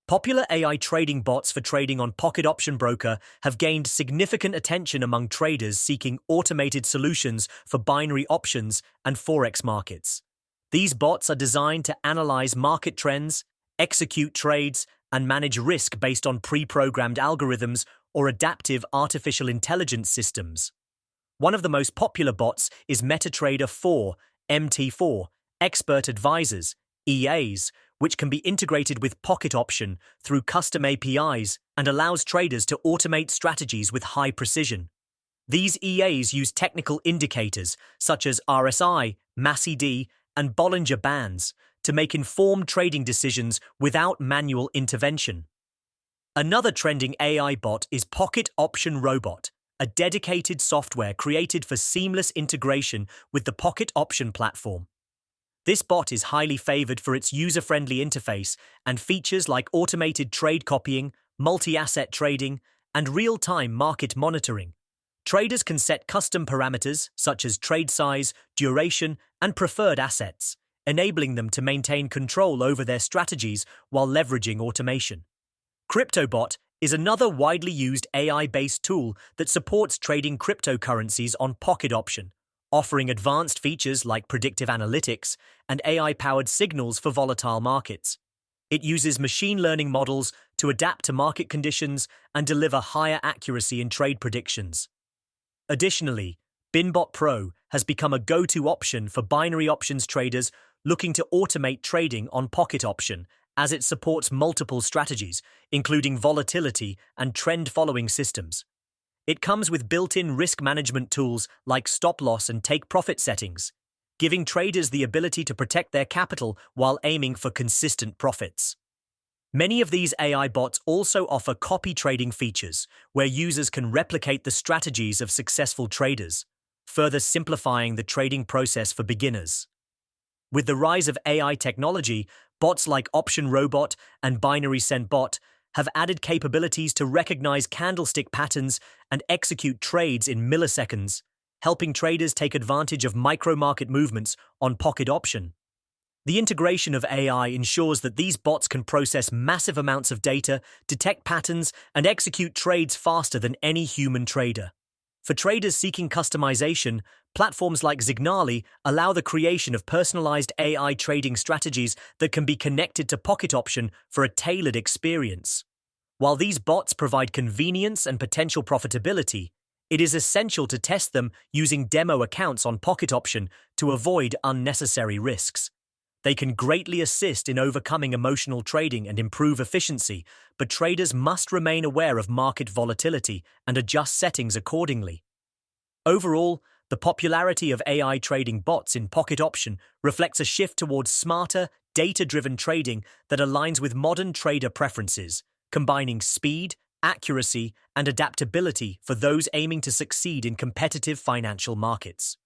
Popular AI trading bots for trading on Pocket Option Broker have gained significant attention among traders seeking automated solutions for binary options and forex markets. These bots are designed to analyze market trends, execute trades, and manage risk based on pre-programmed algorithms or adaptive artificial intelligence systems. One of the most popular bots is MetaTrader 4, MT4, Expert Advisors, EAs, which can be integrated with Pocket Option through custom APIs and allows traders to automate strategies with high precision. These EAs use technical indicators such as RSI, MACD, and Bollinger Bands to make informed trading decisions without manual intervention. Another trending AI bot is Pocket Option Robot, a dedicated software created for seamless integration with the Pocket Option platform. This bot is highly favored for its user-friendly interface and features like automated trade copying, multi-asset trading, and real-time market monitoring. Traders can set custom parameters such as trade size, duration, and preferred assets, enabling them to maintain control over their strategies while leveraging automation. CryptoBot is another widely used AI-based tool that supports trading cryptocurrencies on Pocket Option, offering advanced features like predictive analytics and AI-powered signals for volatile markets. It uses machine learning models to adapt to market conditions and deliver higher accuracy in trade predictions. Additionally, BinBot Pro has become a go-to option for binary options traders looking to automate trading on Pocket Option, as it supports multiple strategies, including volatility and trend-following systems. It comes with built-in risk management tools like stop-loss and take-profit settings, giving traders the ability to protect their capital while aiming for consistent profits. Many of these AI bots also offer copy trading features, where users can replicate the strategies of successful traders, further simplifying the trading process for beginners. With the rise of AI technology, bots like Option Robot and Binary Cent Bot have added capabilities to recognize candlestick patterns and execute trades in milliseconds, helping traders take advantage of micro-market movements on Pocket Option. The integration of AI ensures that these bots can process massive amounts of data, detect patterns, and execute trades faster than any human trader. For traders seeking customization, platforms like Zignali allow the creation of personalized AI trading strategies that can be connected to Pocket Option for a tailored experience. While these bots provide convenience and potential profitability, it is essential to test them using demo accounts on Pocket Option to avoid unnecessary risks. They can greatly assist in overcoming emotional trading and improve efficiency, but traders must remain aware of market volatility and adjust settings accordingly. Overall, the popularity of AI trading bots in Pocket Option reflects a shift towards smarter, data-driven trading that aligns with modern trader preferences, combining speed, accuracy, and adaptability for those aiming to succeed in competitive financial markets.